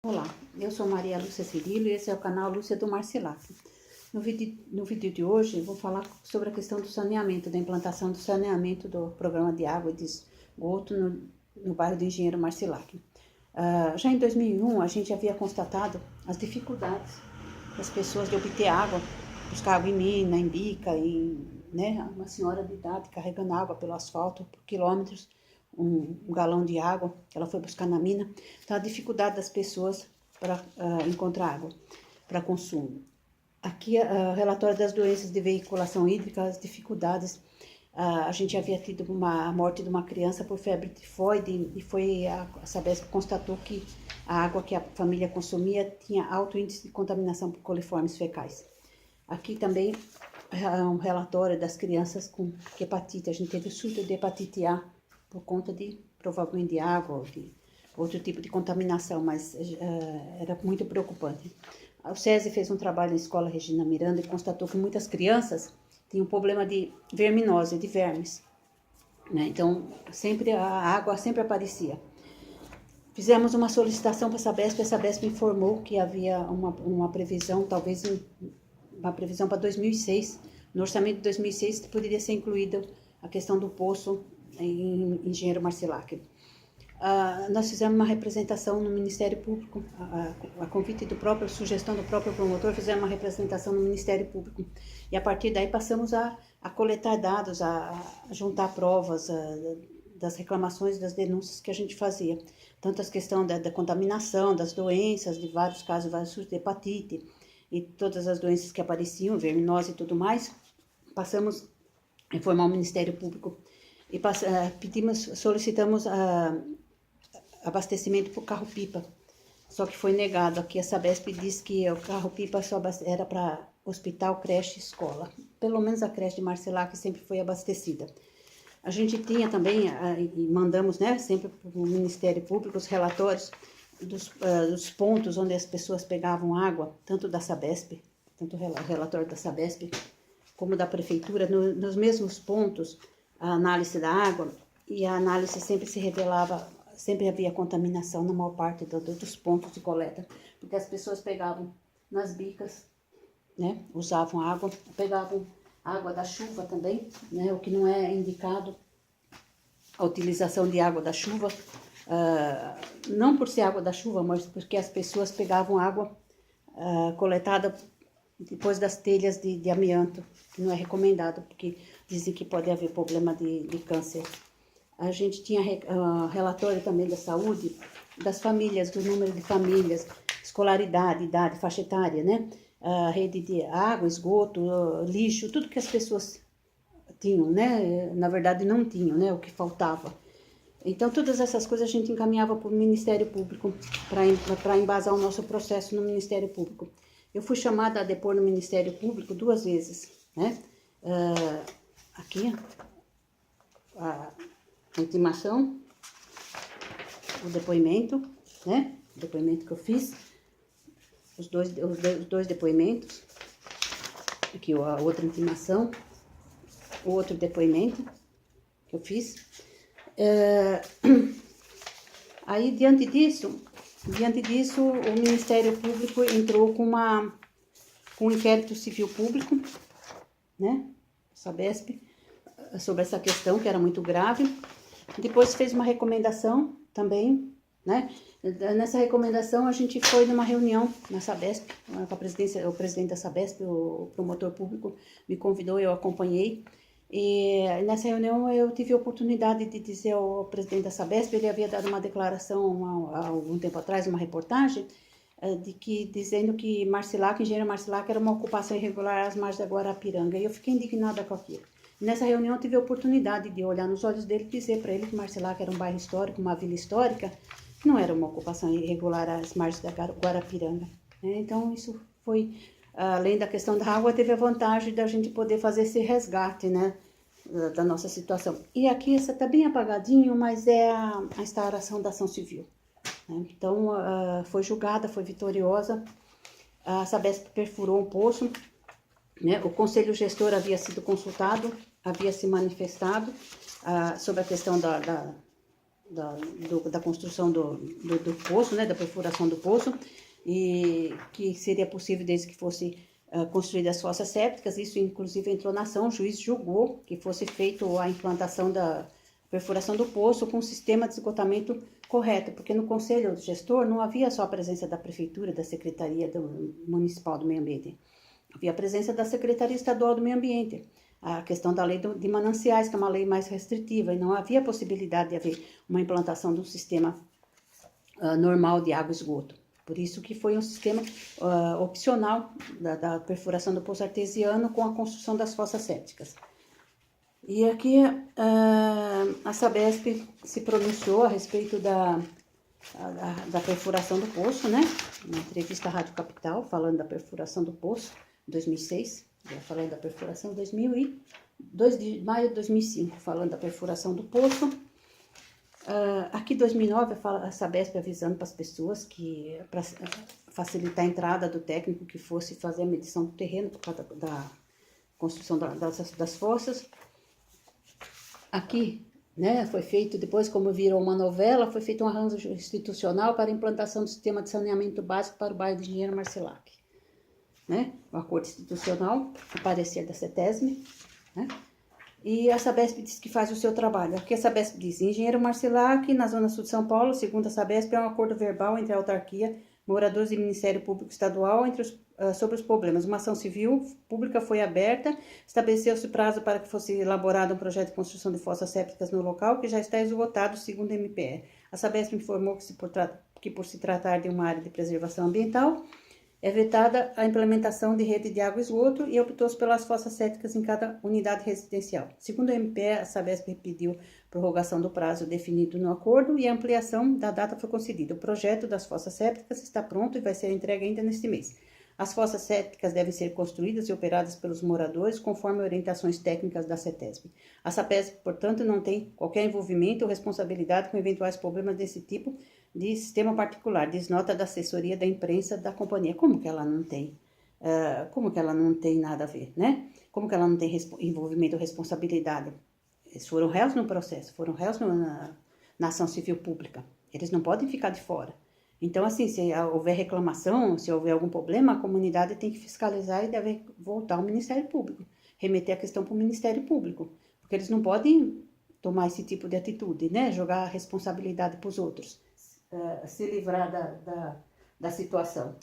Olá, eu sou Maria Lúcia Cirilo e esse é o canal Lúcia do Marcilac. No vídeo de hoje eu vou falar sobre a questão do saneamento, da implantação do saneamento do programa de água e de esgoto no bairro do Engenheiro Marcilac. Já em 2001 a gente havia constatado as dificuldades das pessoas de obter água, buscar água em mina, em bica, uma senhora de idade carregando água pelo asfalto por quilômetros, um galão de água que ela foi buscar na mina. Então, a dificuldade das pessoas para encontrar água para consumo. Aqui, o relatório das doenças de veiculação hídrica, as dificuldades. A gente havia tido a morte de uma criança por febre tifoide e a Sabesp constatou que a água que a família consumia tinha alto índice de contaminação por coliformes fecais. Aqui também um relatório das crianças com hepatite. A gente teve o surto de hepatite A por conta de, provavelmente, de água ou de outro tipo de contaminação, mas era muito preocupante. O SESI fez um trabalho na escola Regina Miranda e constatou que muitas crianças tinham problema de verminose, de vermes, né? Então, a água sempre aparecia. Fizemos uma solicitação para a Sabesp informou que havia uma previsão, talvez uma previsão para 2006, no orçamento de 2006 poderia ser incluída a questão do poço em Engenheiro Marcilac. Nós fizemos uma representação no Ministério Público, a convite sugestão do próprio promotor, fizemos uma representação no Ministério Público. E a partir daí passamos a coletar dados, a juntar provas das reclamações, das denúncias que a gente fazia. Tanto as questões da contaminação, das doenças, de vários casos, vários surtos de hepatite, e todas as doenças que apareciam, verminose e tudo mais. Passamos a informar o Ministério Público e solicitamos abastecimento para o carro-pipa, só que foi negado. Aqui a Sabesp disse que o carro-pipa só era para hospital, creche e escola. Pelo menos a creche de Marcilac sempre foi abastecida. A gente tinha também, e mandamos, né, sempre para o Ministério Público, os relatórios dos pontos onde as pessoas pegavam água, tanto da Sabesp, tanto o relatório da Sabesp, como da Prefeitura, nos mesmos pontos, a análise da água, e a análise sempre se revelava, sempre havia contaminação na maior parte dos pontos de coleta, porque as pessoas pegavam nas bicas, né, usavam água, pegavam água da chuva também, né, o que não é indicado a utilização de água da chuva, não por ser água da chuva, mas porque as pessoas pegavam água coletada depois das telhas de amianto, que não é recomendado, porque dizem que pode haver problema de câncer. A gente tinha relatório também da saúde, das famílias, do número de famílias, escolaridade, idade, faixa etária, né? Rede de água, esgoto, lixo, tudo que as pessoas tinham, né? Na verdade não tinham, né? O que faltava. Então, todas essas coisas a gente encaminhava para o Ministério Público, para embasar o nosso processo no Ministério Público. Eu fui chamada a depor no Ministério Público 2 vezes, né? Aqui, a intimação, o depoimento, né? O depoimento que eu fiz, os dois depoimentos, aqui a outra intimação, o outro depoimento que eu fiz. Aí, diante disso, o Ministério Público entrou com um inquérito civil público, né, Sabesp, sobre essa questão que era muito grave. Depois fez uma recomendação também, né. Nessa recomendação a gente foi numa reunião na Sabesp, com o presidente da Sabesp, o promotor público me convidou, eu acompanhei. E nessa reunião eu tive a oportunidade de dizer ao presidente da Sabesp, ele havia dado uma declaração há algum tempo atrás, uma reportagem, dizendo que Engenheiro Marcilac era uma ocupação irregular às margens da Guarapiranga, e eu fiquei indignada com aquilo. Nessa reunião eu tive a oportunidade de olhar nos olhos dele e dizer para ele que Marcilac era um bairro histórico, uma vila histórica, que não era uma ocupação irregular às margens da Guarapiranga. Então isso foi... Além da questão da água, teve a vantagem da gente poder fazer esse resgate, né, da nossa situação. E aqui, essa está bem apagadinho, mas é a instauração da ação civil, né? Então, foi julgada, foi vitoriosa, a Sabesp perfurou um poço, né? O conselho gestor havia sido consultado, havia se manifestado sobre a questão da construção do poço, né, da perfuração do poço, e que seria possível desde que fosse construídas as fossas sépticas. Isso inclusive entrou na ação, o juiz julgou que fosse feito a implantação da perfuração do poço com um sistema de esgotamento correto, porque no conselho gestor não havia só a presença da prefeitura, da Secretaria Municipal do Meio Ambiente, havia a presença da Secretaria Estadual do Meio Ambiente, a questão da lei de mananciais, que é uma lei mais restritiva, e não havia possibilidade de haver uma implantação de um sistema normal de água e esgoto. Por isso que foi um sistema opcional da perfuração do poço artesiano com a construção das fossas sépticas. E aqui a Sabesp se pronunciou a respeito da perfuração do poço, né? Uma entrevista à Rádio Capital, falando da perfuração do poço, 2006, já falando da perfuração, 2 de maio de 2005, falando da perfuração do poço. Aqui, 2009, a Sabesp avisando para as pessoas que, para facilitar a entrada do técnico que fosse fazer a medição do terreno por causa da construção das fossas. Aqui, né, foi feito, depois como virou uma novela, foi feito um arranjo institucional para a implantação do sistema de saneamento básico para o bairro de Engenheiro Marcilac. Né, o acordo institucional, o parecer da CETESB, né, e a Sabesp diz que faz o seu trabalho. Aqui a Sabesp diz: Engenheiro Marcilac, na Zona Sul de São Paulo, segundo a Sabesp, é um acordo verbal entre a autarquia, moradores e Ministério Público Estadual sobre os problemas. Uma ação civil pública foi aberta, estabeleceu-se prazo para que fosse elaborado um projeto de construção de fossas sépticas no local, que já está esgotado, segundo a MPE. A Sabesp informou que por se tratar de uma área de preservação ambiental, é vetada a implementação de rede de água e esgoto e optou-se pelas fossas sépticas em cada unidade residencial. Segundo a MPE, a Sabesp pediu prorrogação do prazo definido no acordo e a ampliação da data foi concedida. O projeto das fossas sépticas está pronto e vai ser entregue ainda neste mês. As fossas sépticas devem ser construídas e operadas pelos moradores conforme orientações técnicas da CETESB. A Sabesp, portanto, não tem qualquer envolvimento ou responsabilidade com eventuais problemas desse tipo de sistema particular, diz nota da assessoria da imprensa da companhia. Como que ela não tem? Como que ela não tem nada a ver, né? Como que ela não tem envolvimento ou responsabilidade? Eles foram réus no processo, foram réus na ação civil pública. Eles não podem ficar de fora. Então, assim, se houver reclamação, se houver algum problema, a comunidade tem que fiscalizar e deve voltar ao Ministério Público, remeter a questão para o Ministério Público, porque eles não podem tomar esse tipo de atitude, né? Jogar a responsabilidade para os outros, se livrar da situação.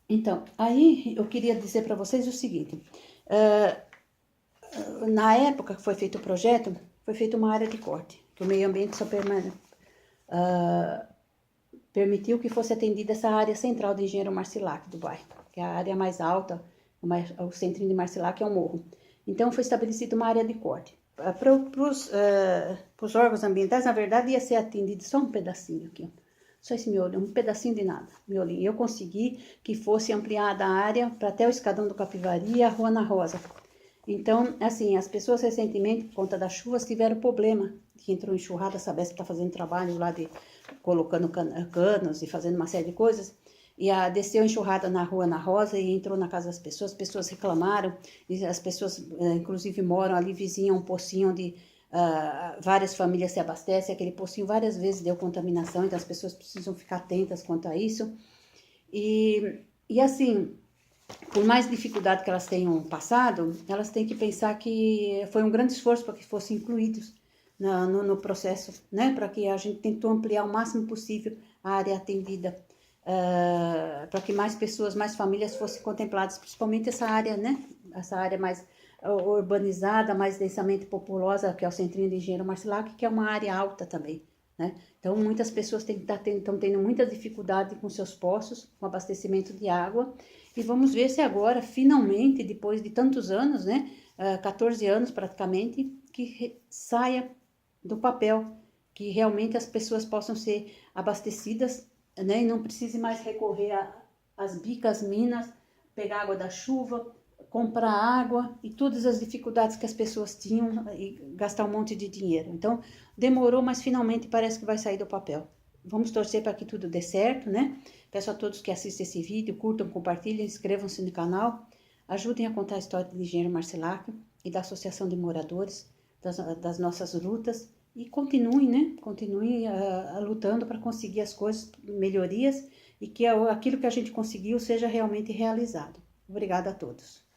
Então, aí eu queria dizer para vocês o seguinte: na época que foi feito o projeto, foi feita uma área de corte, que o meio ambiente só permitiu que fosse atendida essa área central de Engenheiro Marcilac do bairro, que é a área mais alta, o centrinho de Marcilac é um morro. Então foi estabelecida uma área de corte. Para os órgãos ambientais, na verdade, ia ser atendido só um pedacinho aqui, só esse miolo, um pedacinho de nada, miolinho. Eu consegui que fosse ampliada a área para até o escadão do Capivari e a Rua Ana Rosa. Então, assim, as pessoas recentemente, por conta das chuvas, tiveram problema, que entrou enxurrada, a Sabesp está fazendo trabalho lá de colocando canos e fazendo uma série de coisas, e desceu enxurrada na Rua Ana Rosa e entrou na casa das pessoas, as pessoas reclamaram, e as pessoas, inclusive, moram ali vizinho a um pocinho onde várias famílias se abastecem, aquele pocinho várias vezes deu contaminação, então as pessoas precisam ficar atentas quanto a isso, e assim, por mais dificuldade que elas tenham passado, elas têm que pensar que foi um grande esforço para que fossem incluídos no processo, né? Para que a gente tentou ampliar o máximo possível a área atendida, para que mais pessoas, mais famílias fossem contempladas, principalmente essa área, né? Essa área mais urbanizada, mais densamente populosa, que é o centrinho de Engenheiro Marcilac, que é uma área alta também, né? Então, muitas pessoas estão tendo muita dificuldade com seus poços, com abastecimento de água, e vamos ver se agora, finalmente, depois de tantos anos, né, 14 anos praticamente, que saia do papel, que realmente as pessoas possam ser abastecidas, né, e não precise mais recorrer às bicas, minas, pegar água da chuva, comprar água e todas as dificuldades que as pessoas tinham e gastar um monte de dinheiro. Então, demorou, mas finalmente parece que vai sair do papel. Vamos torcer para que tudo dê certo, né? Peço a todos que assistem esse vídeo, curtam, compartilhem, inscrevam-se no canal, ajudem a contar a história do Engenheiro Marcilac e da Associação de Moradores, das nossas lutas e continuem, né? Continuem lutando para conseguir as coisas, melhorias, e que aquilo que a gente conseguiu seja realmente realizado. Obrigada a todos.